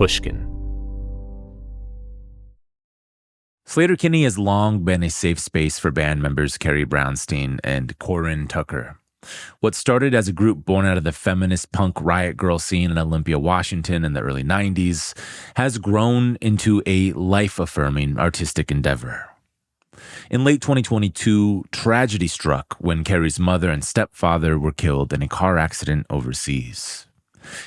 Pushkin. Sleater-Kinney has long been a safe space for band members Carrie Brownstein and Corin Tucker. What started as a group born out of the feminist punk riot grrrl scene in Olympia, Washington in the early 90s has grown into a life-affirming artistic endeavor. In late 2022, tragedy struck when Carrie's mother and stepfather were killed in a car accident overseas.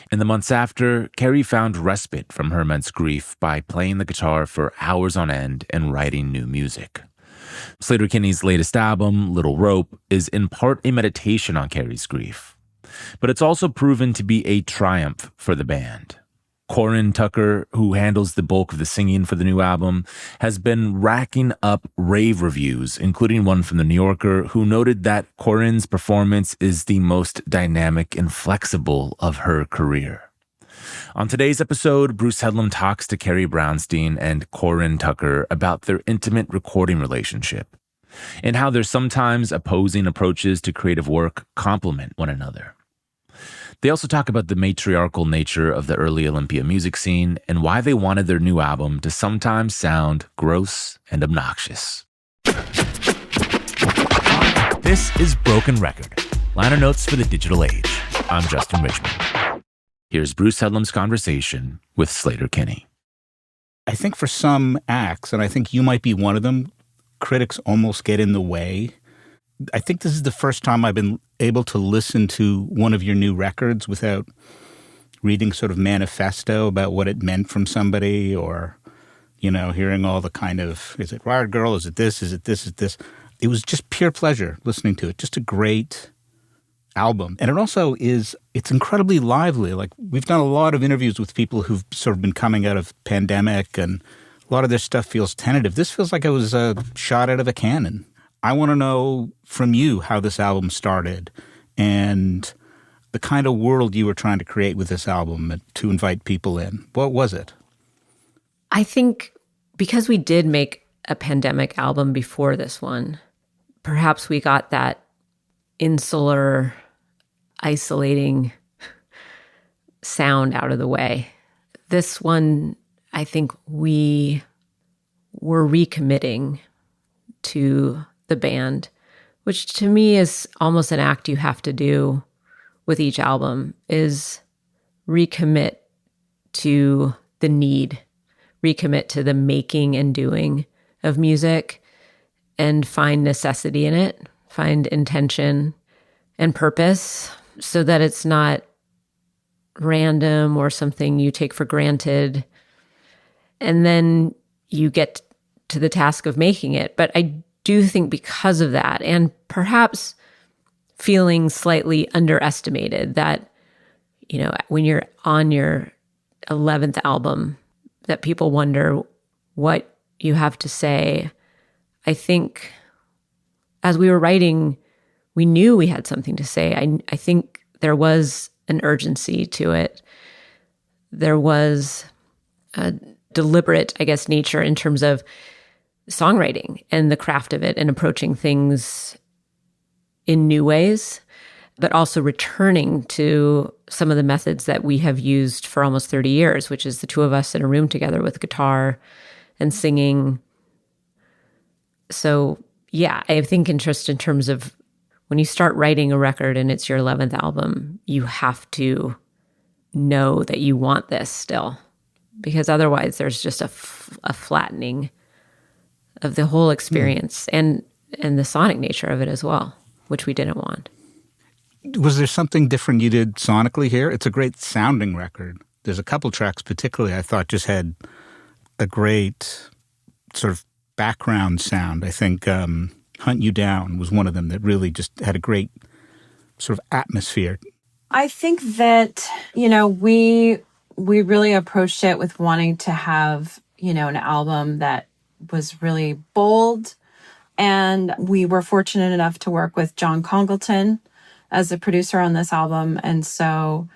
In the months after, Carrie found respite from her immense grief by playing the guitar for hours on end and writing new music. Sleater-Kinney's latest album, Little Rope, is in part a meditation on Carrie's grief. But it's also proven to be a triumph for the band. Corin Tucker, who handles the bulk of the singing for the new album, has been racking up rave reviews, including one from The New Yorker, who noted that Corin's performance is the most dynamic and flexible of her career. On today's episode, Bruce Headlam talks to Carrie Brownstein and Corin Tucker about their intimate recording relationship and how their sometimes opposing approaches to creative work complement one another. They also talk about the matriarchal nature of the early Olympia music scene and why they wanted their new album to sometimes sound gross and obnoxious. This is Broken Record, liner notes for the digital age. I'm Justin Richmond. Here's Bruce Headlam's conversation with Sleater-Kinney. I think for some acts, and I think you might be one of them, critics almost get in the way. I think this is the first time I've been able to listen to one of your new records without reading sort of manifesto about what it meant from somebody or, hearing all the kind of, is it Riot Grrrl? Is it this? Is it this? Is it this? It was just pure pleasure listening to it. Just a great album. And it also it's incredibly lively. Like, we've done a lot of interviews with people who've sort of been coming out of pandemic, and a lot of their stuff feels tentative. This feels like it was a shot out of a cannon. I want to know from you how this album started and the kind of world you were trying to create with this album to invite people in. What was it? I think because we did make a pandemic album before this one, perhaps we got that insular, isolating sound out of the way. This one, I think we were recommitting to the band, which to me is almost an act you have to do with each album, is recommit to the need, recommit to the making and doing of music, and find necessity in it, find intention and purpose, so that it's not random or something you take for granted. And then you get to the task of making it. But I do think because of that, and perhaps feeling slightly underestimated, that, when you're on your 11th album, that people wonder what you have to say. I think as we were writing, we knew we had something to say. I think there was an urgency to it. There was a deliberate, nature in terms of songwriting and the craft of it and approaching things in new ways, but also returning to some of the methods that we have used for almost 30 years, which is the two of us in a room together with guitar and singing. So, yeah, I think just in terms of when you start writing a record and it's your 11th album, you have to know that you want this still, because otherwise there's just a flattening of the whole experience and the sonic nature of it as well, which we didn't want. Was there something different you did sonically here? It's a great sounding record. There's a couple tracks particularly I thought just had a great sort of background sound. I think Hunt You Down was one of them that really just had a great sort of atmosphere. I think that, we really approached it with wanting to have, an album that was really bold. And we were fortunate enough to work with John Congleton as a producer on this album. And so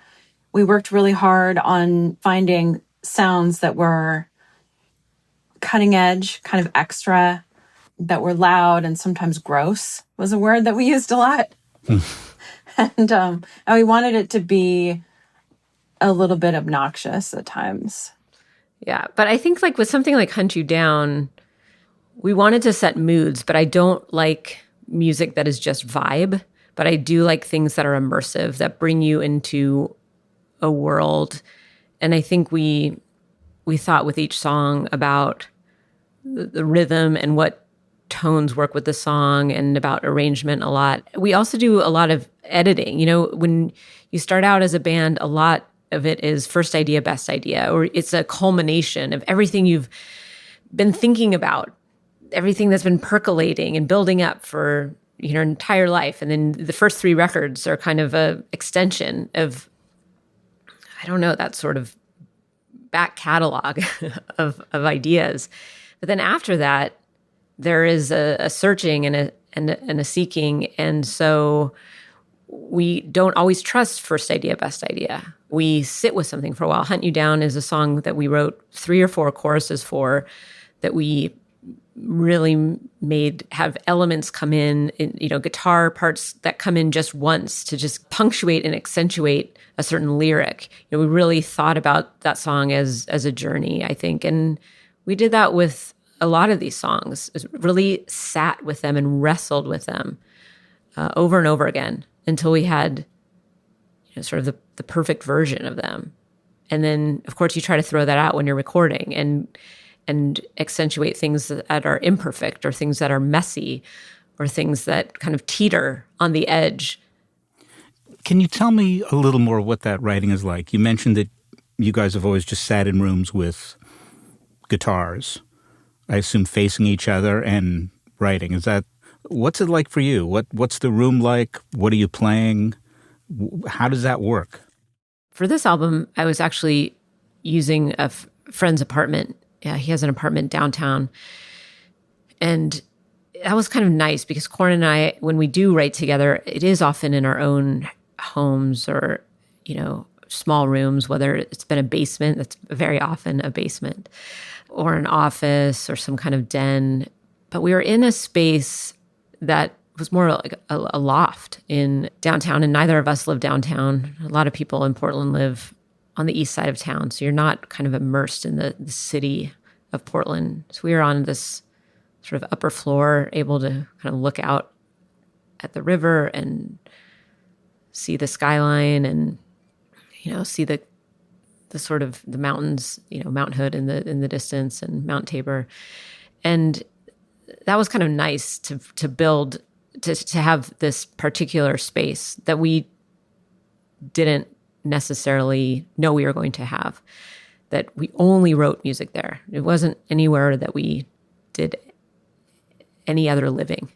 we worked really hard on finding sounds that were cutting edge, kind of extra, that were loud, and sometimes gross was a word that we used a lot. And we wanted it to be a little bit obnoxious at times. Yeah. But I think like with something like Hunt You Down, we wanted to set moods, but I don't like music that is just vibe. But I do like things that are immersive, that bring you into a world. And I think we thought with each song about the rhythm and what tones work with the song and about arrangement a lot. We also do a lot of editing. You know, when you start out as a band, a lot of it is first idea, best idea, or it's a culmination of everything you've been thinking about, everything that's been percolating and building up for your entire life. And then the first 3 records are kind of a extension of, I don't know, that sort of back catalog of ideas. But then after that, there is a searching and a seeking. And so we don't always trust first idea, best idea. We sit with something for a while. Hunt You Down is a song that we wrote 3 or 4 choruses for, that we really made have elements come in, guitar parts that come in just once to just punctuate and accentuate a certain lyric. We really thought about that song as a journey, I think. And we did that with a lot of these songs, really sat with them and wrestled with them over and over again until we had sort of the perfect version of them. And then, of course, you try to throw that out when you're recording and accentuate things that are imperfect or things that are messy or things that kind of teeter on the edge. Can you tell me a little more what that writing is like? You mentioned that you guys have always just sat in rooms with guitars, I assume facing each other and writing. What's it like for you? What's the room like? What are you playing? How does that work? For this album, I was actually using a friend's apartment. Yeah, he has an apartment downtown. And that was kind of nice because Corin and I, when we do write together, it is often in our own homes or, small rooms, whether it's been a basement, that's very often a basement, or an office or some kind of den. But we were in a space that was more like a loft in downtown, and neither of us live downtown. A lot of people in Portland live on the east side of town, so you're not kind of immersed in the city of Portland. So we were on this sort of upper floor, able to kind of look out at the river and see the skyline and, see the sort of the mountains, Mount Hood in the distance and Mount Tabor. And that was kind of nice to build, to have this particular space that we didn't necessarily know we were going to have, that we only wrote music there. It wasn't anywhere that we did any other living.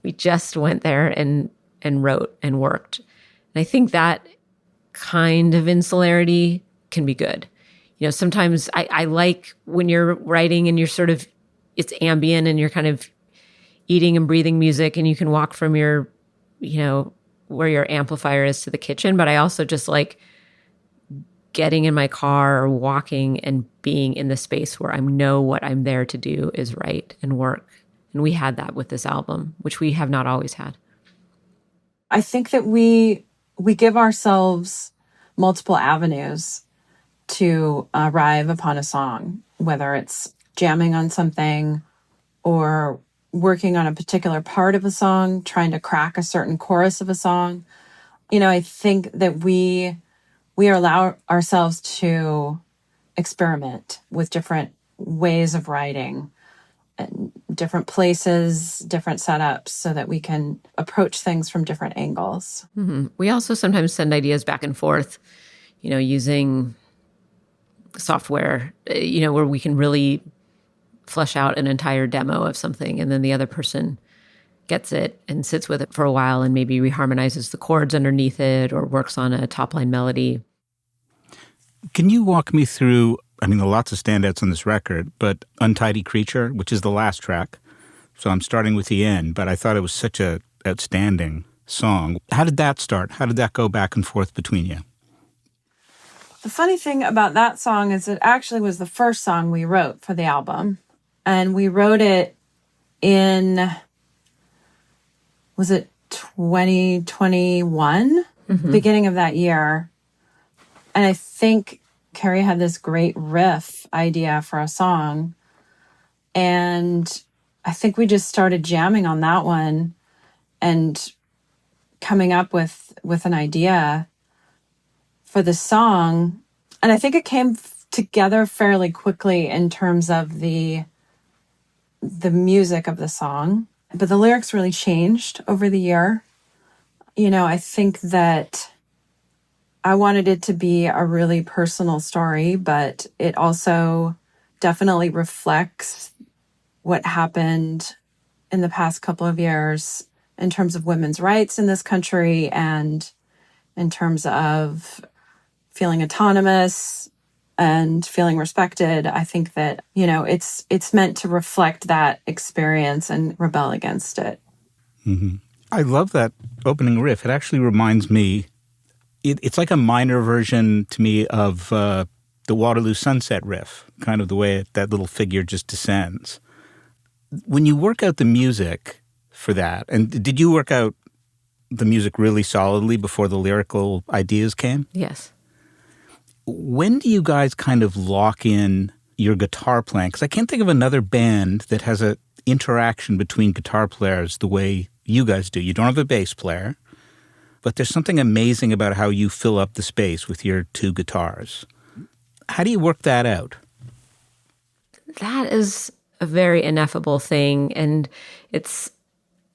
We just went there and wrote and worked. And I think that kind of insularity can be good. Sometimes I like when you're writing and you're sort of, it's ambient and you're kind of eating and breathing music and you can walk from your, where your amplifier is to the kitchen. But I also just like getting in my car or walking and being in the space where I know what I'm there to do is write and work. And we had that with this album, which we have not always had. I think that we give ourselves multiple avenues to arrive upon a song, whether it's jamming on something or working on a particular part of a song, trying to crack a certain chorus of a song. I think that we allow ourselves to experiment with different ways of writing and different places, different setups, so that we can approach things from different angles. Mm-hmm. We also sometimes send ideas back and forth, using software, where we can really flesh out an entire demo of something, and then the other person gets it and sits with it for a while and maybe reharmonizes the chords underneath it or works on a top-line melody. Can you walk me through, there are lots of standouts on this record, but Untidy Creature, which is the last track. So I'm starting with the end, but I thought it was such a outstanding song. How did that start? How did that go back and forth between you? The funny thing about that song is it actually was the first song we wrote for the album. And we wrote it in, was it 2021? Mm-hmm. Beginning of that year. And I think Carrie had this great riff idea for a song. And I think we just started jamming on that one and coming up with an idea for the song. And I think it came together fairly quickly in terms of the music of the song. But the lyrics really changed over the year. I think that I wanted it to be a really personal story, but it also definitely reflects what happened in the past couple of years in terms of women's rights in this country and in terms of feeling autonomous and feeling respected. I think that, it's meant to reflect that experience and rebel against it. Mm-hmm. I love that opening riff. It actually reminds me, it's like a minor version to me of the Waterloo Sunset riff, kind of the way that little figure just descends. When you work out the music for that, and did you work out the music really solidly before the lyrical ideas came? Yes. When do you guys kind of lock in your guitar playing? Because I can't think of another band that has an interaction between guitar players the way you guys do. You don't have a bass player, but there's something amazing about how you fill up the space with your two guitars. How do you work that out? That is a very ineffable thing, and it's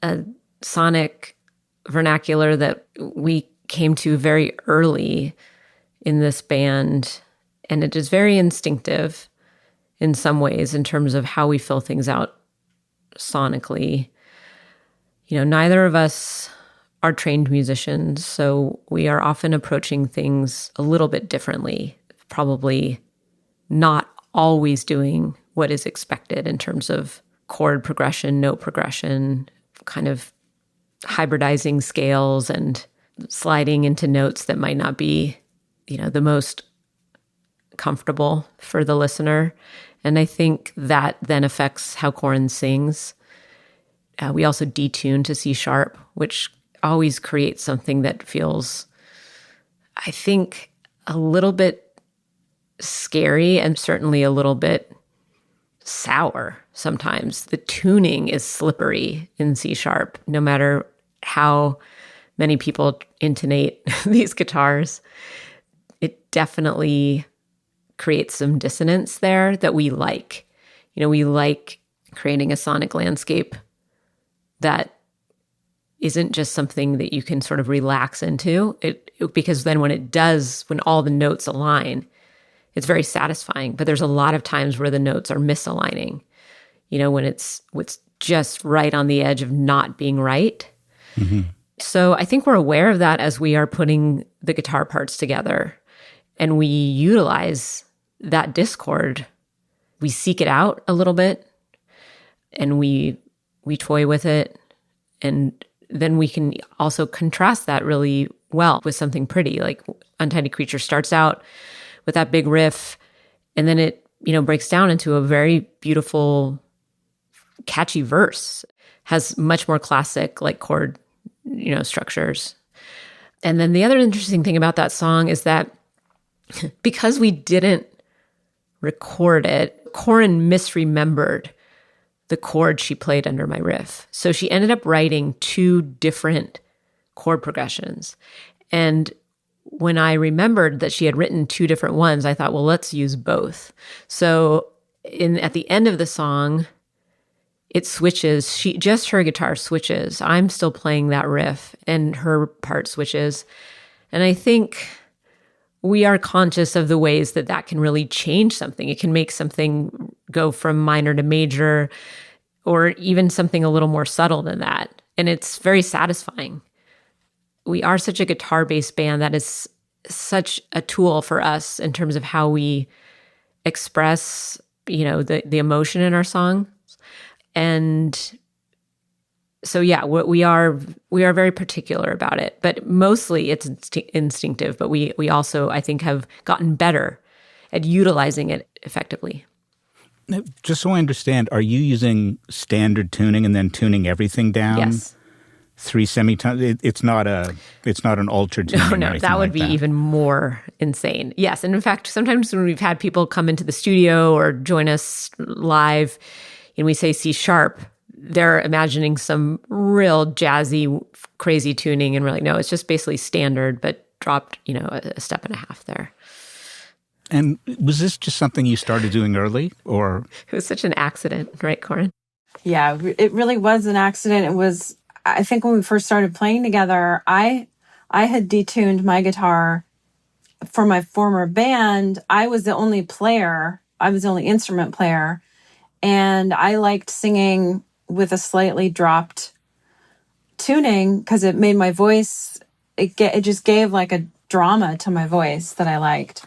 a sonic vernacular that we came to very early in this band, and it is very instinctive in some ways in terms of how we fill things out sonically. Neither of us are trained musicians, so we are often approaching things a little bit differently, probably not always doing what is expected in terms of chord progression, note progression, kind of hybridizing scales and sliding into notes that might not be, the most comfortable for the listener. And I think that then affects how Corin sings. We also detune to C sharp, which always creates something that feels, I think, a little bit scary and certainly a little bit sour sometimes. The tuning is slippery in C sharp, no matter how many people intonate these guitars. It definitely creates some dissonance there that we like. We like creating a sonic landscape that isn't just something that you can sort of relax into. Because then when all the notes align, it's very satisfying. But there's a lot of times where the notes are misaligning, when it's just right on the edge of not being right. Mm-hmm. So I think we're aware of that as we are putting the guitar parts together, and we utilize that discord. We seek it out a little bit, and we toy with it, and then we can also contrast that really well with something pretty. Like Untidy Creature starts out with that big riff, and then it, breaks down into a very beautiful, catchy verse, has much more classic like chord, structures. And then the other interesting thing about that song is that because we didn't record it, Corin misremembered the chord she played under my riff. So she ended up writing two different chord progressions. And when I remembered that she had written two different ones, I thought, well, let's use both. So at the end of the song, it switches. Her guitar switches. I'm still playing that riff, and her part switches. And I think we are conscious of the ways that can really change something. It can make something go from minor to major, or even something a little more subtle than that. And it's very satisfying. We are such a guitar-based band that is such a tool for us in terms of how we express, the emotion in our songs. And so, yeah, we are very particular about it, but mostly it's instinctive. But we also, I think, have gotten better at utilizing it effectively. Just so I understand, are you using standard tuning and then tuning everything down? Yes. 3 semitones. It's not an altered tuning. No, or anything that would like be that. even more insane. Yes, and in fact, sometimes when we've had people come into the studio or join us live, and we say C sharp, they're imagining some real jazzy, crazy tuning, and we're like, no, it's just basically standard, but dropped, a step and a half there. And was this just something you started doing early, or? It was such an accident, right, Corin? Yeah, it really was an accident. It was, I think when we first started playing together, I had detuned my guitar for my former band. I was the only player. I was the only instrument player. And I liked singing with a slightly dropped tuning because it made my voice, it just gave like a drama to my voice that I liked.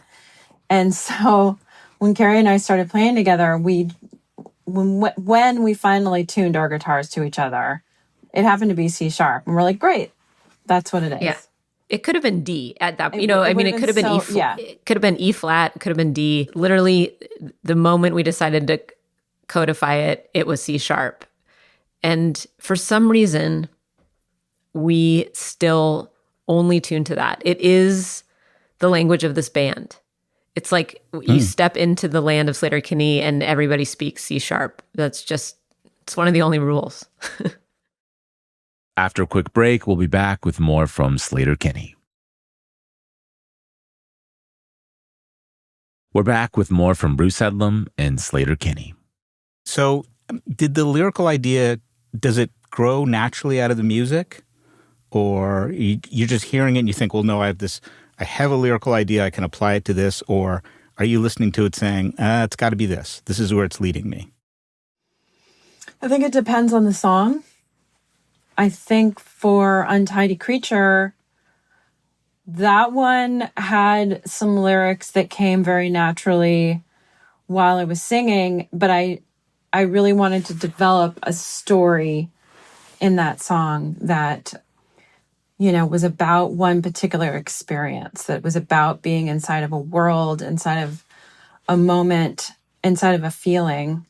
And so when Carrie and I started playing together, when we finally tuned our guitars to each other, it happened to be C sharp. And we're like, great, that's what it is. Yeah. It could have been D at that, It it could have been E flat. yeah. It could have been E flat, it could have been D. Literally, the moment we decided to codify it, it was C sharp. And for some reason, we still only tune to that. It is the language of this band. It's like you step into the land of Sleater-Kinney and everybody speaks C sharp. It's one of the only rules. After a quick break, we'll be back with more from Sleater-Kinney. We're back with more from Bruce Headlam and Sleater-Kinney. So did the lyrical idea, does it grow naturally out of the music? Or you're just hearing it and you think, well, no, I have a lyrical idea, I can apply it to this, or are you listening to it saying, it's got to be this. This is where it's leading me? I think it depends on the song. I think for Untidy Creature, that one had some lyrics that came very naturally while I was singing, but I really wanted to develop a story in that song that was about one particular experience, that was about being inside of a world, inside of a moment, inside of a feeling.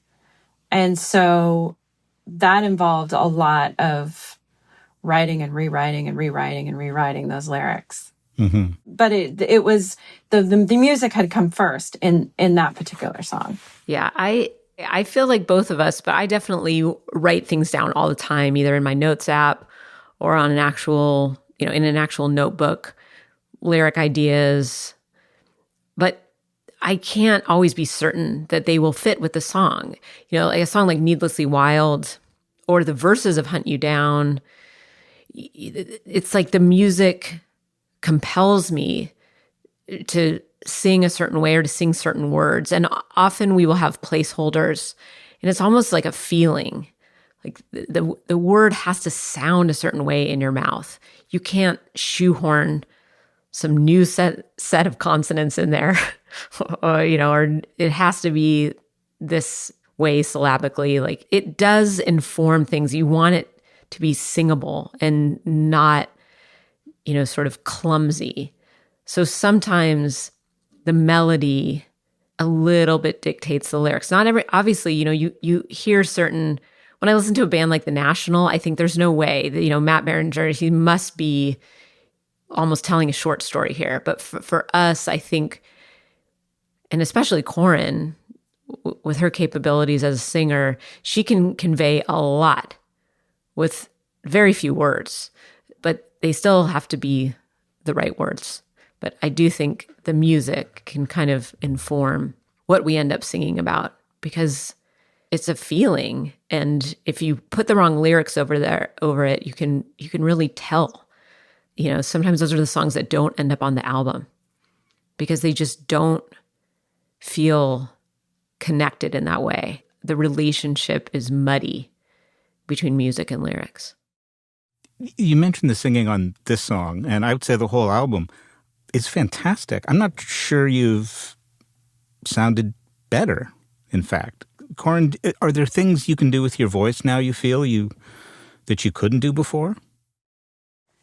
And so that involved a lot of writing and rewriting and rewriting and rewriting those lyrics. Mm-hmm. But it was, the music had come first in that particular song. Yeah, I feel like both of us, but I definitely write things down all the time, either in my notes app or on an actual, in an actual notebook, lyric ideas. But I can't always be certain that they will fit with the song. Like a song like Needlessly Wild or the verses of Hunt You Down. It's like the music compels me to sing a certain way or to sing certain words. And often we will have placeholders, and it's almost like a feeling. Like the word has to sound a certain way in your mouth. You can't shoehorn some new set of consonants in there, or it has to be this way syllabically. Like it does inform things. You want it to be singable and not, sort of clumsy. So sometimes the melody a little bit dictates the lyrics. Obviously, you hear certain. When I listen to a band like The National, I think there's no way that, Matt Berenger, he must be almost telling a short story here. But for us, I think, and especially Corin, with her capabilities as a singer, she can convey a lot with very few words, but they still have to be the right words. But I do think the music can kind of inform what we end up singing about, because it's a feeling, and if you put the wrong lyrics over it, you can really tell. Sometimes those are the songs that don't end up on the album because they just don't feel connected in that way. The relationship is muddy between music and lyrics. You mentioned the singing on this song, and I would say the whole album is fantastic. I'm not sure you've sounded better, in fact. Corin, are there things you can do with your voice now you feel that you couldn't do before?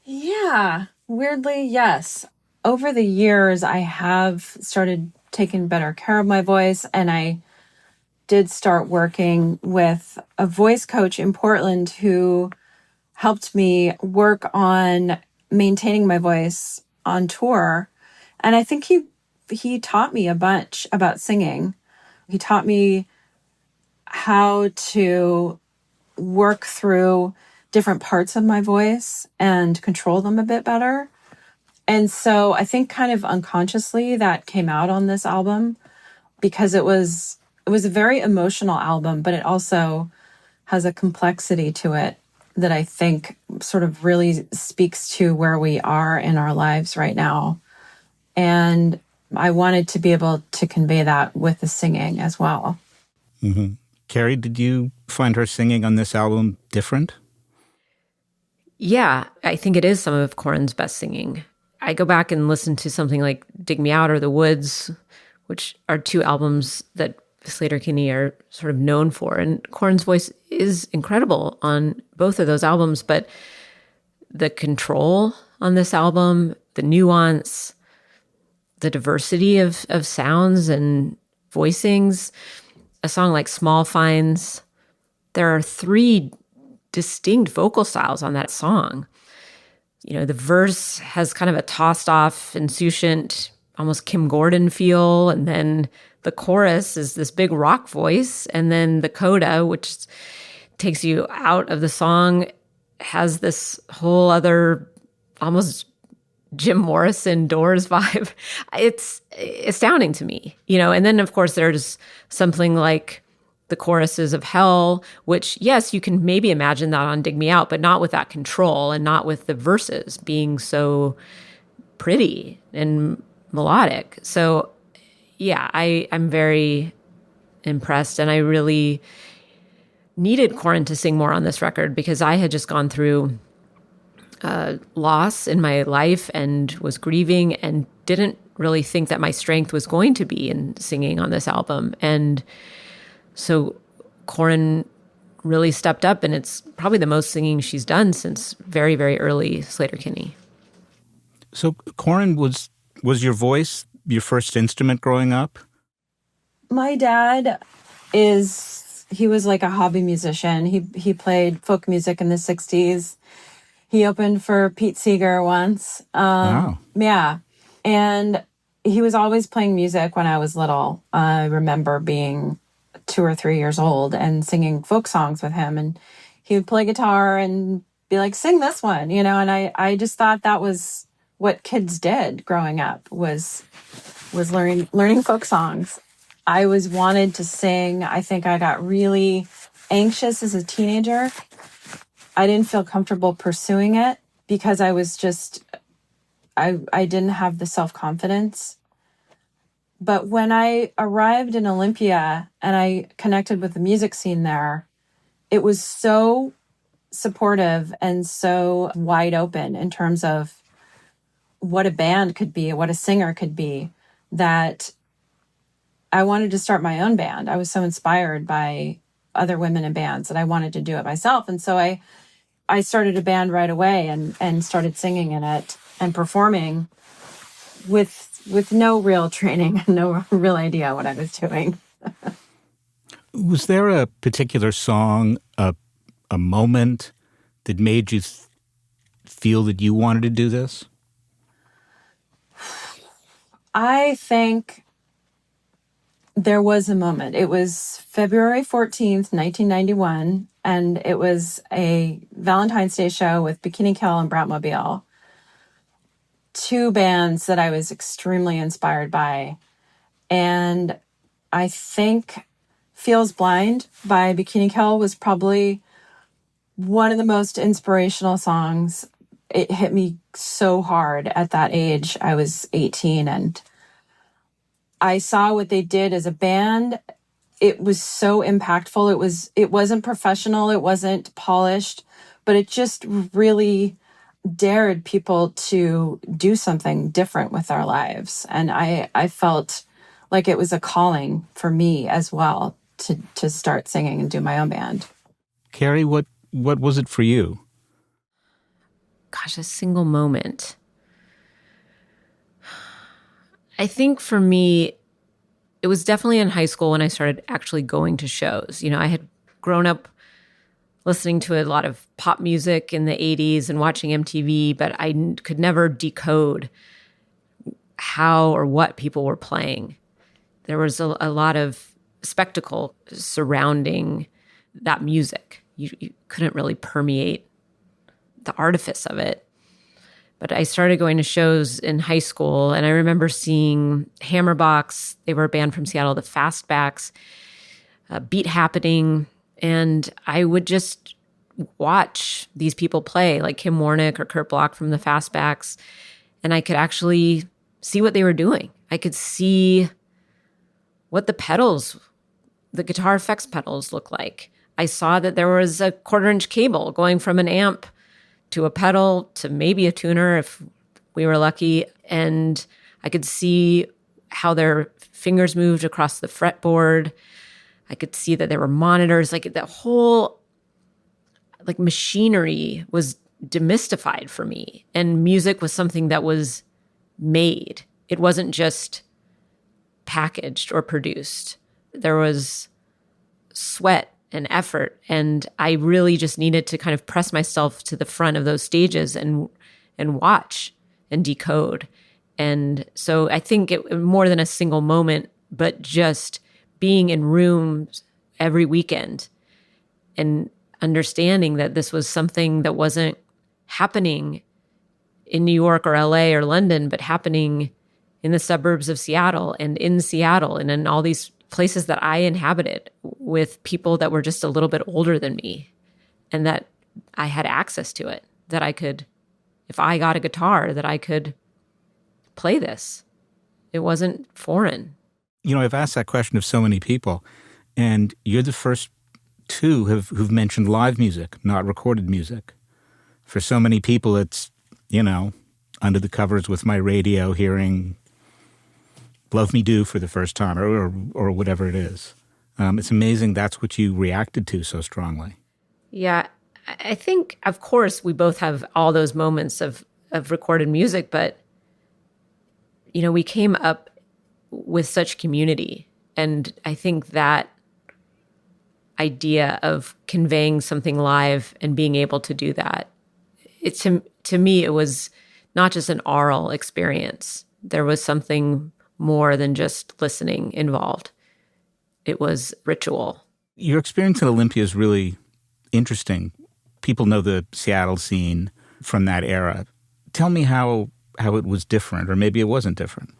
Yeah, weirdly, yes. Over the years, I have started taking better care of my voice, and I did start working with a voice coach in Portland who helped me work on maintaining my voice on tour. And I think he taught me a bunch about singing. He taught me how to work through different parts of my voice and control them a bit better. And so I think kind of unconsciously that came out on this album, because it was a very emotional album, but it also has a complexity to it that I think sort of really speaks to where we are in our lives right now. And I wanted to be able to convey that with the singing as well. Mm-hmm. Carrie, did you find her singing on this album different? Yeah, I think it is some of Corin's best singing. I go back and listen to something like Dig Me Out or The Woods, which are two albums that Sleater-Kinney are sort of known for. And Corin's voice is incredible on both of those albums, but the control on this album, the nuance, the diversity of sounds and voicings, a song like Small Finds, there are three distinct vocal styles on that song. You know, the verse has kind of a tossed off, insouciant, almost Kim Gordon feel. And then the chorus is this big rock voice. And then the coda, which takes you out of the song, has this whole other almost Jim Morrison Doors vibe. It's astounding to me, you know. And then, of course, there's something like the choruses of Hell, which, yes, you can maybe imagine that on Dig Me Out, but not with that control and not with the verses being so pretty and melodic. So, yeah, I'm very impressed. And I really needed Corin to sing more on this record because I had just gone through loss in my life and was grieving and didn't really think that my strength was going to be in singing on this album. And so Corin really stepped up, and it's probably the most singing she's done since very, very early Sleater-Kinney. So Corin, was your voice your first instrument growing up? My dad he was like a hobby musician. He played folk music in the 60s. He opened for Pete Seeger once. Wow. Yeah. And he was always playing music when I was little. I remember being 2 or 3 years old and singing folk songs with him. And he would play guitar and be like, sing this one, you know? And I just thought that was what kids did growing up was learning folk songs. I wanted to sing. I think I got really anxious as a teenager. I didn't feel comfortable pursuing it because I was just, I didn't have the self-confidence. But when I arrived in Olympia and I connected with the music scene there, it was so supportive and so wide open in terms of what a band could be, what a singer could be, that I wanted to start my own band. I was so inspired by other women in bands that I wanted to do it myself. And so I started a band right away and started singing in it and performing with no real training, no real idea what I was doing. Was there a particular song, a moment that made you feel that you wanted to do this? I think there was a moment. It was February 14th, 1991, and it was a Valentine's Day show with Bikini Kill and Bratmobile, two bands that I was extremely inspired by. And I think Feels Blind by Bikini Kill was probably one of the most inspirational songs. It hit me so hard at that age. I was 18 and I saw what they did as a band. It was so impactful. It wasn't professional. It wasn't polished, but it just really dared people to do something different with their lives. And I felt like it was a calling for me as well to start singing and do my own band. Carrie, what was it for you? Gosh, a single moment. I think for me, it was definitely in high school when I started actually going to shows. You know, I had grown up listening to a lot of pop music in the 80s and watching MTV, but I could never decode how or what people were playing. There was a lot of spectacle surrounding that music. You couldn't really permeate the artifice of it. But I started going to shows in high school, and I remember seeing Hammerbox. They were a band from Seattle, the Fastbacks, Beat Happening, and I would just watch these people play, like Kim Warnick or Kurt Bloch from the Fastbacks, and I could actually see what they were doing. I could see what the guitar effects pedals look like. I saw that there was a 1/4-inch cable going from an amp to a pedal to maybe a tuner if we were lucky. And I could see how their fingers moved across the fretboard. I could see that there were monitors. Like the whole machinery was demystified for me. And music was something that was made. It wasn't just packaged or produced. There was sweat and effort, and I really just needed to kind of press myself to the front of those stages and watch and decode. And so I think it more than a single moment, but just being in rooms every weekend and understanding that this was something that wasn't happening in New York or LA or London, but happening in the suburbs of Seattle and in Seattle and in all these places that I inhabited with people that were just a little bit older than me, and that I had access to it, that I could, if I got a guitar, that I could play this. It wasn't foreign. You know, I've asked that question of so many people, and you're the first two who've mentioned live music, not recorded music. For so many people, it's, under the covers with my radio hearing Love Me Do for the first time or whatever it is. It's amazing that's what you reacted to so strongly. Yeah, I think, of course, we both have all those moments of recorded music, but, we came up with such community. And I think that idea of conveying something live and being able to do that, to me, it was not just an oral experience. There was something more than just listening involved. It was ritual. Your experience at Olympia is really interesting. People know the Seattle scene from that era. Tell me how it was different, or maybe it wasn't different.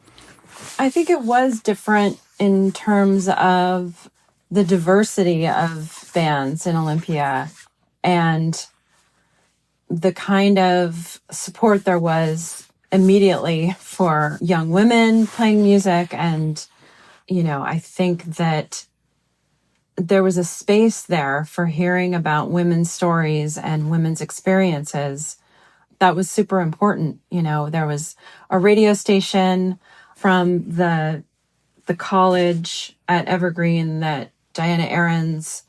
I think it was different in terms of the diversity of bands in Olympia and the kind of support there was immediately for young women playing music. And, I think that there was a space there for hearing about women's stories and women's experiences. That was super important. There was a radio station from the college at Evergreen that Diana Aarons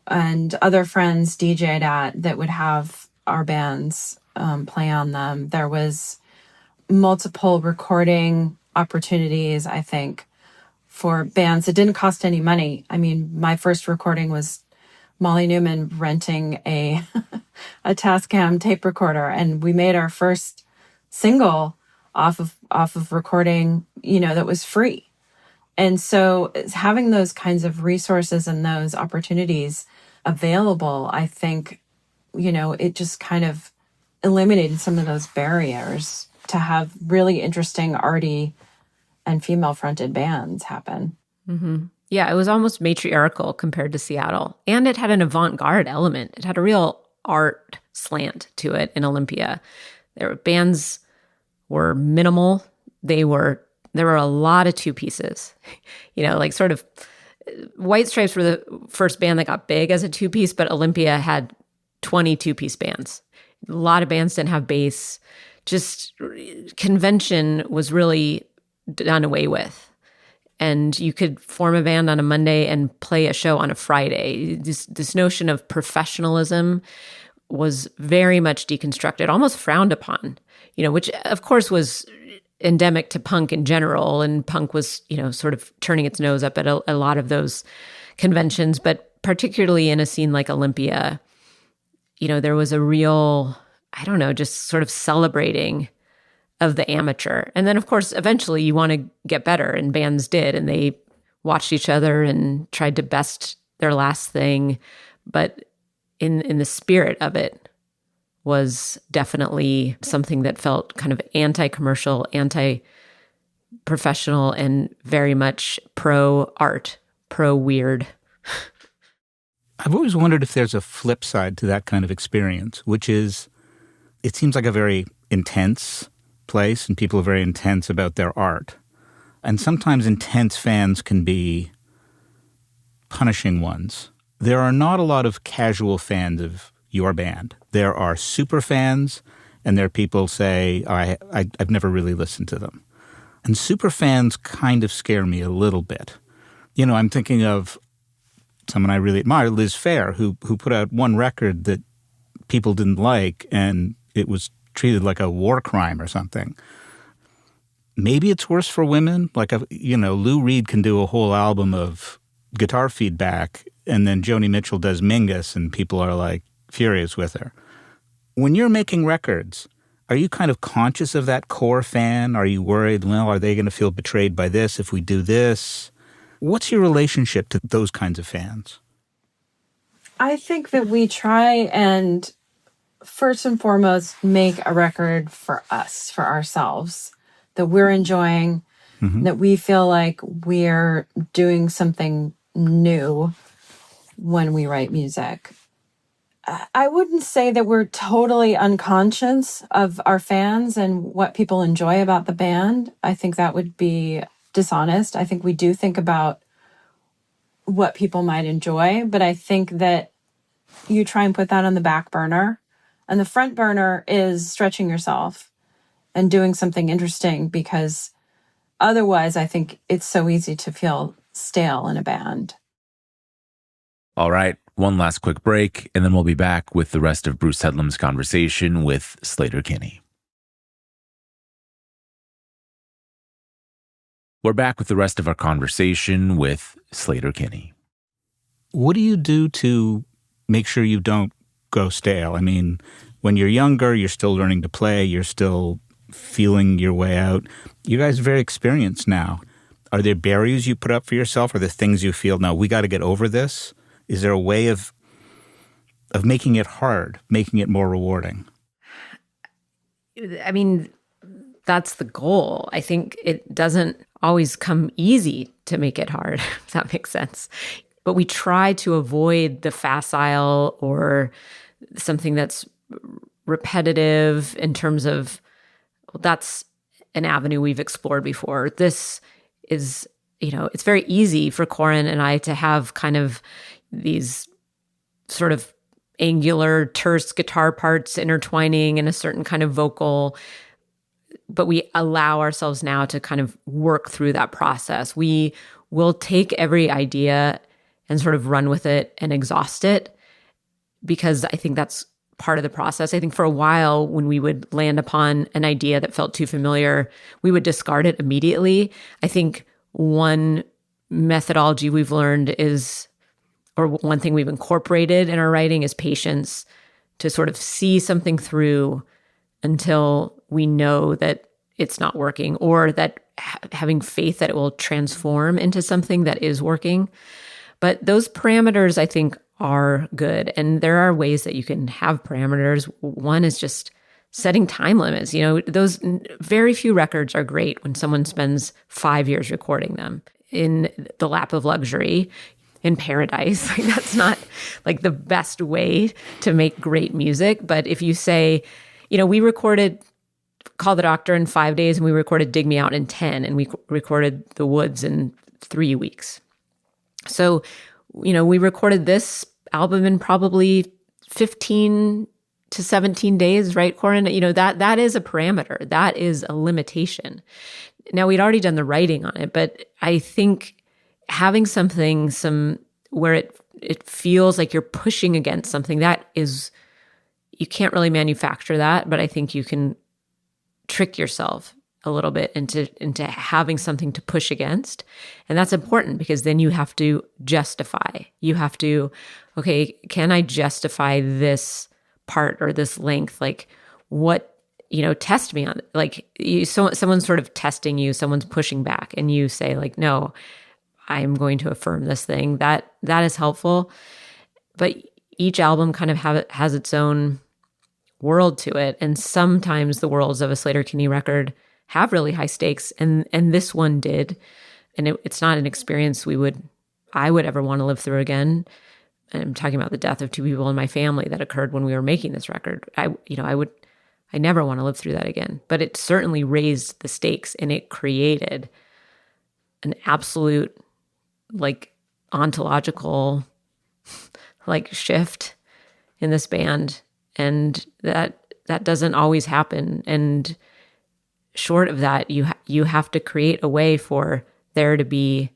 and other friends DJ'd at that would have our bands play on them. There was multiple recording opportunities, I think, for bands. It didn't cost any money. I mean, my first recording was Molly Newman renting a Tascam tape recorder, and we made our first single off of recording, that was free. And so having those kinds of resources and those opportunities available, I think, it just kind of eliminated some of those barriers to have really interesting arty and female-fronted bands happen. Mm-hmm. Yeah, it was almost matriarchal compared to Seattle. And it had an avant-garde element. It had a real art slant to it in Olympia. Bands were minimal. There were a lot of two pieces. Sort of White Stripes were the first band that got big as a two-piece, but Olympia had 20 two-piece bands. A lot of bands didn't have bass. Just convention was really done away with. And you could form a band on a Monday and play a show on a Friday. This notion of professionalism was very much deconstructed, almost frowned upon, which of course was endemic to punk in general. And punk was, sort of turning its nose up at a lot of those conventions. But particularly in a scene like Olympia, there was a real, I don't know, just sort of celebrating of the amateur. And then, of course, eventually you want to get better, and bands did, and they watched each other and tried to best their last thing. But in the spirit of it was definitely something that felt kind of anti-commercial, anti-professional, and very much pro-art, pro-weird. I've always wondered if there's a flip side to that kind of experience, which is it seems like a very intense place and people are very intense about their art. And sometimes intense fans can be punishing ones. There are not a lot of casual fans of your band. There are super fans, and there are people say, I've never really listened to them. And super fans kind of scare me a little bit. I'm thinking of someone I really admire, Liz Phair, who put out one record that people didn't like, and it was treated like a war crime or something. Maybe it's worse for women. Like, Lou Reed can do a whole album of guitar feedback, and then Joni Mitchell does Mingus, and people are like furious with her. When you're making records, are you kind of conscious of that core fan? Are you worried, well, are they going to feel betrayed by this if we do this? What's your relationship to those kinds of fans? I think that we try and first and foremost make a record for us, for ourselves, that we're enjoying, that we feel like we're doing something new when we write music. I wouldn't say that we're totally unconscious of our fans and what people enjoy about the band. I think that would be dishonest. I think we do think about what people might enjoy, but I think that you try and put that on the back burner. And the front burner is stretching yourself and doing something interesting, because otherwise I think it's so easy to feel stale in a band. All right, one last quick break, and then we'll be back with the rest of Bruce Headlam's conversation with Sleater-Kinney. We're back with the rest of our conversation with Sleater-Kinney. What do you do to make sure you don't go stale? I mean, when you're younger, you're still learning to play, you're still feeling your way out. You guys are very experienced now. Are there barriers you put up for yourself? Are there things you feel, no, we got to get over this? Is there a way of making it hard, making it more rewarding? I mean, that's the goal. I think it doesn't always come easy to make it hard, if that makes sense. But we try to avoid the facile or something that's repetitive in terms of, well, that's an avenue we've explored before. This is, it's very easy for Corin and I to have kind of these sort of angular, terse guitar parts intertwining in a certain kind of vocal, but we allow ourselves now to kind of work through that process. We will take every idea and sort of run with it and exhaust it, because I think that's part of the process. I think for a while, when we would land upon an idea that felt too familiar, we would discard it immediately. I think one methodology we've learned is, or one thing we've incorporated in our writing, is patience, to sort of see something through until we know that it's not working, or that having faith that it will transform into something that is working. But those parameters, I think, are good. And there are ways that you can have parameters. One is just setting time limits. Those very few records are great when someone spends 5 years recording them in the lap of luxury, in paradise. That's not like the best way to make great music. But if you say, we recorded Call the Doctor in 5 days, and we recorded Dig Me Out in 10, and we recorded The Woods in 3 weeks. So, we recorded this album in probably 15 to 17 days, right, Corin? That is a parameter. That is a limitation. Now, we'd already done the writing on it, but I think having something where it feels like you're pushing against something, that is, you can't really manufacture that, but I think you can trick yourself a little bit into having something to push against. And that's important because then you have to justify. You have to, okay, can I justify this part or this length? Like what, test me on it. Like someone's sort of testing you, someone's pushing back and you say like, no, I'm going to affirm this thing. That is helpful. But each album kind of has its own world to it. And sometimes the worlds of a Sleater-Kinney record have really high stakes. And this one did. And it's not an experience I would ever want to live through again. And I'm talking about the death of two people in my family that occurred when we were making this record. I never want to live through that again. But it certainly raised the stakes and it created an absolute like ontological like shift in this band. And that doesn't always happen. And short of that, you have to create a way for there to be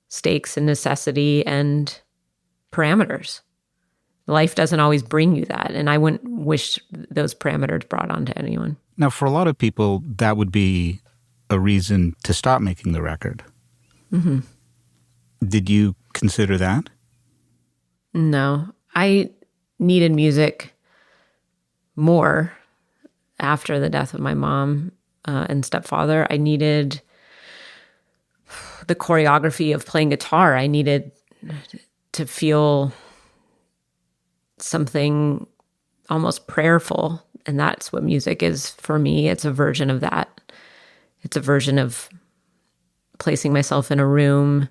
stakes and necessity and parameters. Life doesn't always bring you that. And I wouldn't wish those parameters brought onto anyone. Now, for a lot of people, that would be a reason to stop making the record. Mm-hmm. Did you consider that? No. I needed music more after the death of my mom and stepfather. I needed the choreography of playing guitar. I needed to feel something almost prayerful. And that's what music is for me. It's a version of that. It's a version of placing myself in a room,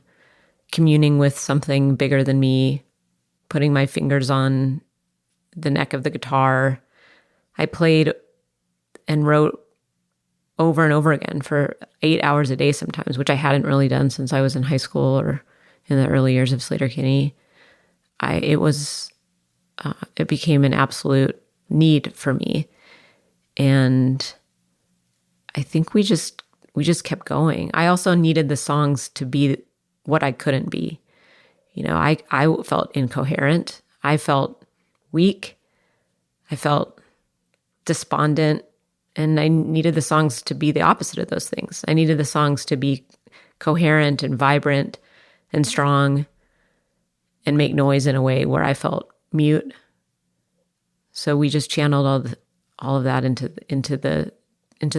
communing with something bigger than me, putting my fingers on the neck of the guitar. I played and wrote over and over again for 8 hours a day sometimes, which I hadn't really done since I was in high school or in the early years of Sleater-Kinney. It became an absolute need for me. And I think we just kept going. I also needed the songs to be what I couldn't be. I felt incoherent. I felt weak. I felt despondent. And I needed the songs to be the opposite of those things. I needed the songs to be coherent and vibrant and strong and make noise in a way where I felt mute. So we just channeled all of that into the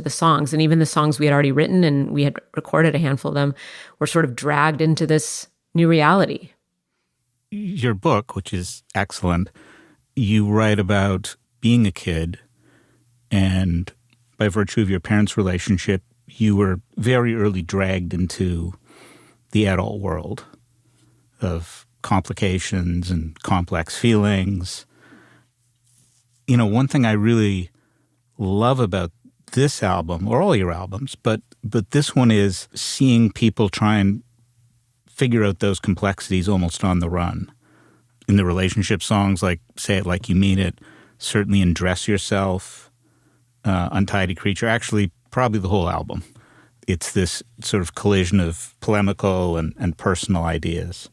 songs. And even the songs we had already written and we had recorded a handful of them were sort of dragged into this new reality. Your book, which is excellent, you write about being a kid, and by virtue of your parents' relationship, you were very early dragged into the adult world of complications and complex feelings. One thing I really love about this album, or all your albums, but this one is seeing people try and figure out those complexities almost on the run. In the relationship songs like Say It Like You Mean It, certainly in Dress Yourself, Untidy Creature, actually probably the whole album. It's this sort of collision of polemical and personal ideas.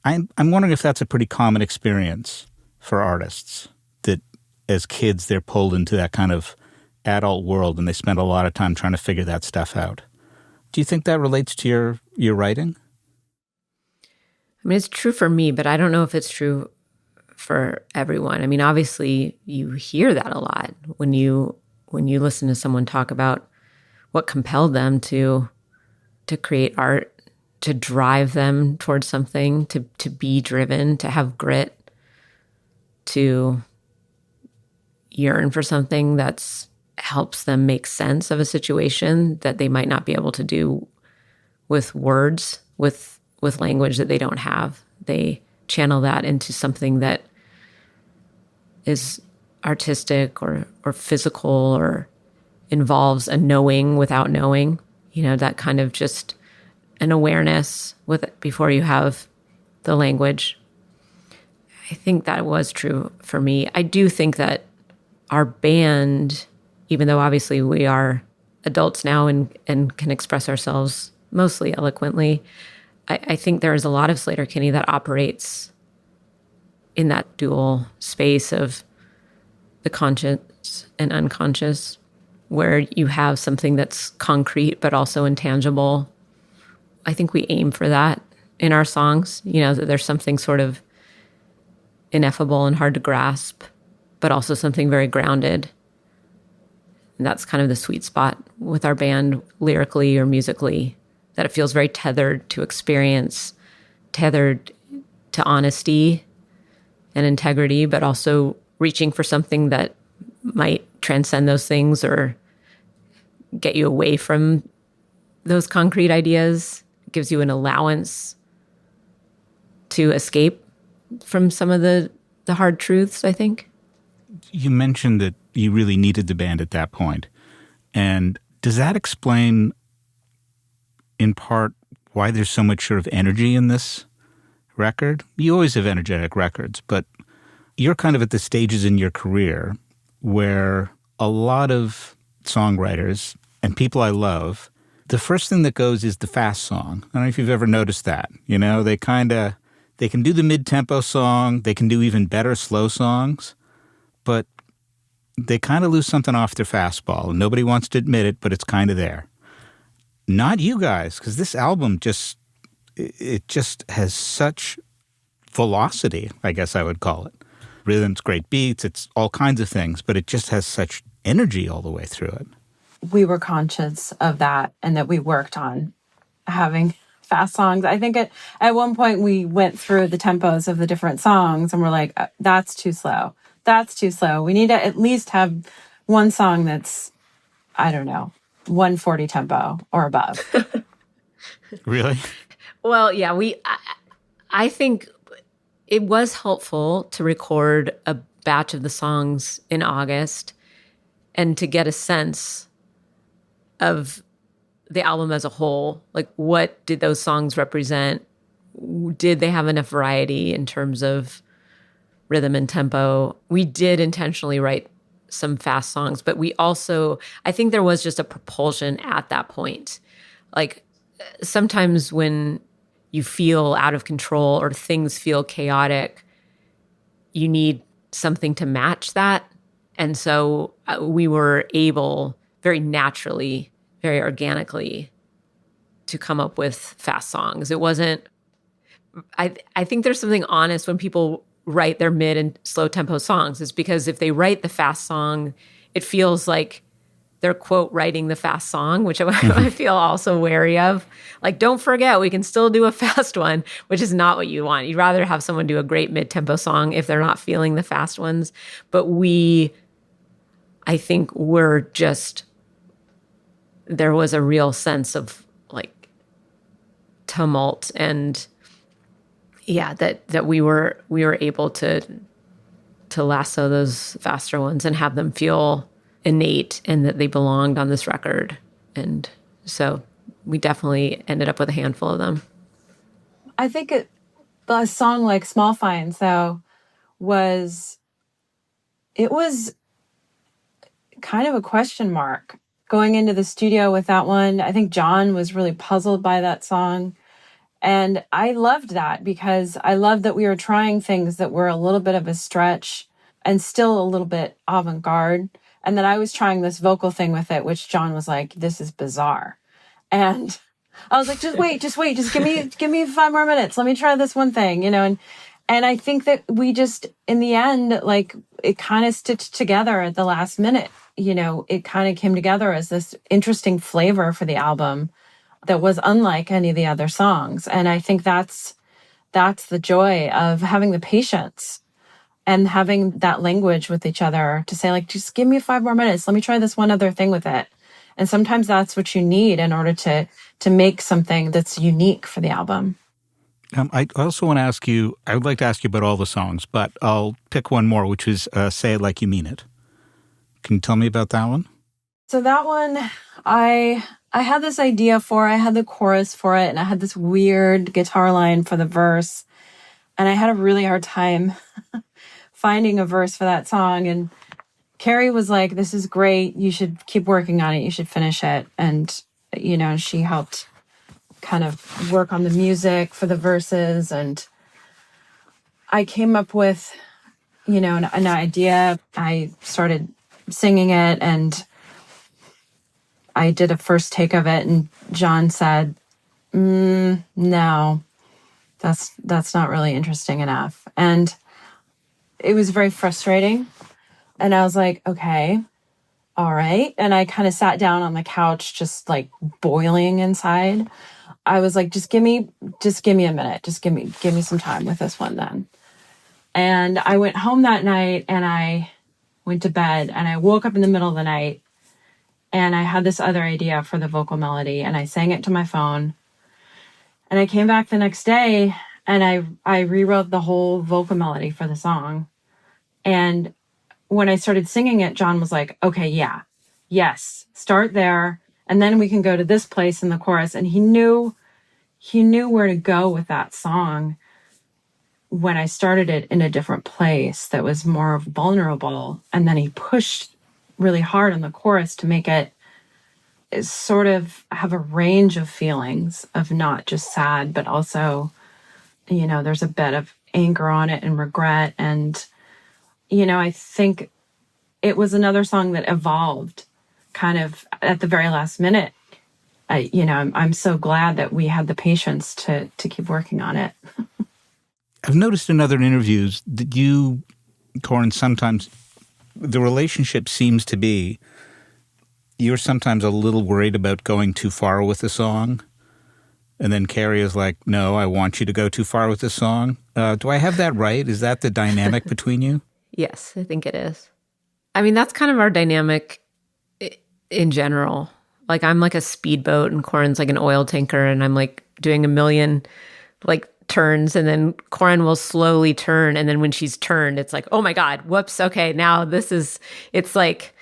I'm wondering if that's a pretty common experience for artists, that as kids they're pulled into that kind of adult world and they spend a lot of time trying to figure that stuff out. Do you think that relates to your writing? I mean, it's true for me, but I don't know if it's true for everyone. I mean, obviously you hear that a lot when you listen to someone talk about what compelled them to create art, to drive them towards something, to be driven, to have grit, to yearn for something that's helps them make sense of a situation that they might not be able to do with words, with language that they don't have. They channel that into something that is artistic or physical or involves a knowing without knowing, that kind of just an awareness with it before you have the language. I think that was true for me. I do think that our band, even though obviously we are adults now and can express ourselves mostly eloquently, I think there is a lot of Sleater-Kinney that operates in that dual space of the conscious and unconscious. where you have something that's concrete but also intangible. I think we aim for that in our songs, that there's something sort of ineffable and hard to grasp, but also something very grounded. And that's kind of the sweet spot with our band, lyrically or musically, that it feels very tethered to experience, tethered to honesty and integrity, but also reaching for something that might transcend those things or get you away from those concrete ideas. It gives you an allowance to escape from some of the hard truths, I think. You mentioned that you really needed the band at that point. And does that explain, in part, why there's so much sort of energy in this record? You always have energetic records, but you're kind of at the stages in your career where a lot of songwriters and people I love, the first thing that goes is the fast song. I don't know if you've ever noticed that. They can do the mid-tempo song, they can do even better slow songs, but they kind of lose something off their fastball. And nobody wants to admit it, but it's kind of there. Not you guys, because this album just has such velocity, I guess I would call it. Rhythms, great beats, it's all kinds of things, but it just has such energy all the way through it. We were conscious of that and that we worked on having fast songs. I think at one point we went through the tempos of the different songs and we're like, that's too slow. That's too slow. We need to at least have one song that's, 140 tempo or above. Really? Well, yeah, I think it was helpful to record a batch of the songs in August and to get a sense of the album as a whole. Like, what did those songs represent? Did they have enough variety in terms of rhythm and tempo? We did intentionally write some fast songs, but we also, I think there was just a propulsion at that point. Like, sometimes when you feel out of control or things feel chaotic, you need something to match that. And so we were able very naturally, very organically to come up with fast songs. It wasn't, I think there's something honest when people write their mid and slow tempo songs, is because if they write the fast song, it feels like they're, quote, writing the fast song, which I feel also wary of. Like, don't forget, we can still do a fast one, which is not what you want. You'd rather have someone do a great mid-tempo song if they're not feeling the fast ones. But I think there was a real sense of like tumult and that we were able to lasso those faster ones and have them feel innate and that they belonged on this record. And so we definitely ended up with a handful of them. I think a song like Small Finds, though, was kind of a question mark going into the studio with that one. I think John was really puzzled by that song. And I loved that because I loved that we were trying things that were a little bit of a stretch and still a little bit avant-garde. And then I was trying this vocal thing with it, which John was like, this is bizarre. And I was like, just wait, just give me 5 more minutes. Let me try this one thing, and I think that we just, in the end, like, it kind of stitched together at the last minute. It kind of came together as this interesting flavor for the album that was unlike any of the other songs. And I think that's the joy of having the patience and having that language with each other to say, like, just give me 5 more minutes. Let me try this one other thing with it. And sometimes that's what you need in order to make something that's unique for the album. I also want to ask you, I would like to ask you about all the songs, but I'll pick one more, which is Say It Like You Mean It. Can you tell me about that one? So that one, I had this idea for, I had the chorus for it, and I had this weird guitar line for the verse. And I had a really hard time finding a verse for that song. And Carrie was like, this is great. You should keep working on it. You should finish it. And, she helped kind of work on the music for the verses. And I came up with, an idea. I started singing it, and I did a first take of it, and John said, no, that's not really interesting enough. And it was very frustrating. And I was like, okay, all right. And I kind of sat down on the couch, just like boiling inside. I was like, just give me a minute. Just give me some time with this one then. And I went home that night and I went to bed, and I woke up in the middle of the night and I had this other idea for the vocal melody, and I sang it to my phone. And I came back the next day and I rewrote the whole vocal melody for the song. And when I started singing it, John was like, okay, yes, start there. And then we can go to this place in the chorus. And he knew where to go with that song when I started it in a different place that was more vulnerable. And then he pushed really hard on the chorus to make it sort of have a range of feelings of not just sad, but also, there's a bit of anger on it and regret. And, I think it was another song that evolved kind of at the very last minute. I'm so glad that we had the patience to keep working on it. I've noticed in other interviews that you, Corin, sometimes the relationship seems to be you're sometimes a little worried about going too far with the song. And then Carrie is like, no, I want you to go too far with the song. Do I have that right? Is that the dynamic between you? Yes, I think it is. I mean, that's kind of our dynamic in general. Like, I'm like a speedboat and Corin's like an oil tanker, and I'm like doing a million like turns, and then Corin will slowly turn, and then when she's turned, it's like, oh my God, whoops, okay, now it's like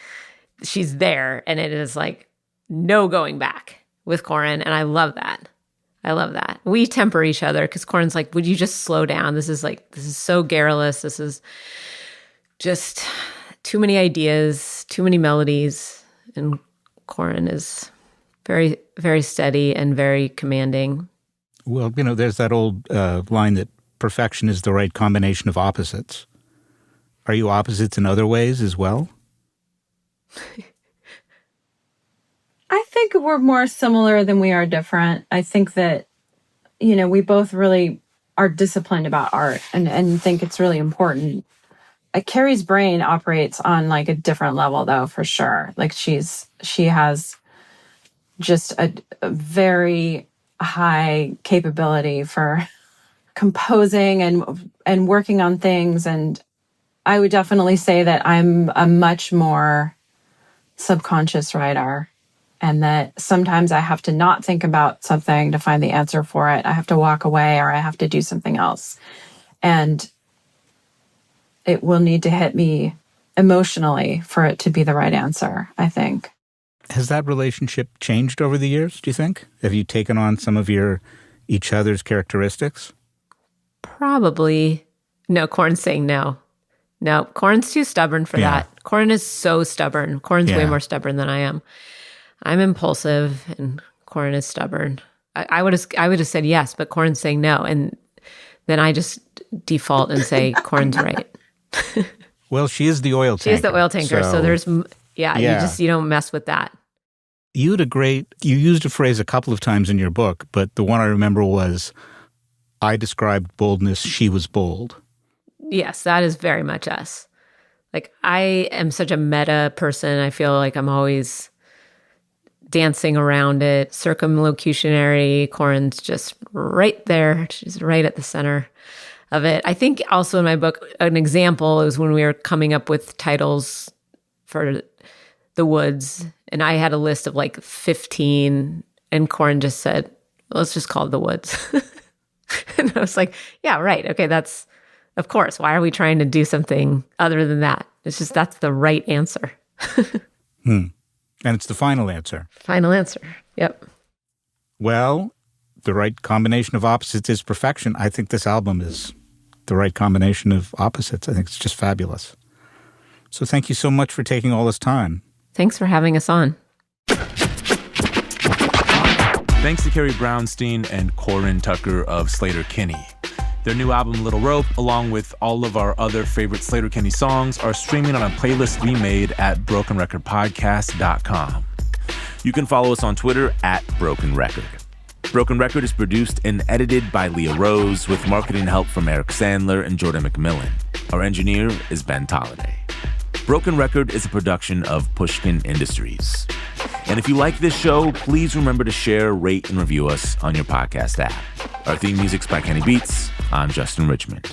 she's there, and it is like no going back with Corin, and I love that. We temper each other because Corin's like, would you just slow down? This is so garrulous. This is just too many ideas, too many melodies, and Corin is very, very steady and very commanding. Well, there's that old line that perfection is the right combination of opposites. Are you opposites in other ways as well? I think we're more similar than we are different. I think that, we both really are disciplined about art and think it's really important. Carrie's brain operates on like a different level though, for sure. Like she has just a very high capability for composing and working on things. And I would definitely say that I'm a much more subconscious writer, and that sometimes I have to not think about something to find the answer for it. I have to walk away, or I have to do something else. And it will need to hit me emotionally for it to be the right answer, I think. Has that relationship changed over the years, do you think? Have you taken on some of each other's characteristics? Probably. No, Corin's saying no. No, Corin's too stubborn for that. Corin is so stubborn. Corin's way more stubborn than I am. I'm impulsive and Corin is stubborn. I would have said yes, but Corin's saying no. And then I just default and say Corin's right. Well, she is the oil tanker. She is the oil tanker. So there's, you don't mess with that. You used a phrase a couple of times in your book, but the one I remember was, I described boldness, she was bold. Yes, that is very much us. Like, I am such a meta person. I feel like I'm always dancing around it, circumlocutionary. Corin's just right there. She's right at the center of it. I think also in my book, an example is when we were coming up with titles for The Woods, and I had a list of like 15, and Corin just said, let's just call it The Woods. And I was like, yeah, right. Okay, that's, of course. Why are we trying to do something other than that? It's just, that's the right answer. And it's the final answer. Final answer. Yep. Well, the right combination of opposites is perfection. I think this album is the right combination of opposites. I think it's just fabulous. So thank you so much for taking all this time. Thanks for having us on. Thanks to Carrie Brownstein and Corin Tucker of Sleater-Kinney. Their new album, Little Rope, along with all of our other favorite Sleater-Kinney songs, are streaming on a playlist we made at brokenrecordpodcast.com. You can follow us on Twitter at Broken Record. Broken Record is produced and edited by Leah Rose with marketing help from Eric Sandler and Jordan McMillan. Our engineer is Ben Tolliday. Broken Record is a production of Pushkin Industries. And if you like this show, please remember to share, rate, and review us on your podcast app. Our theme music's by Kenny Beats. I'm Justin Richmond.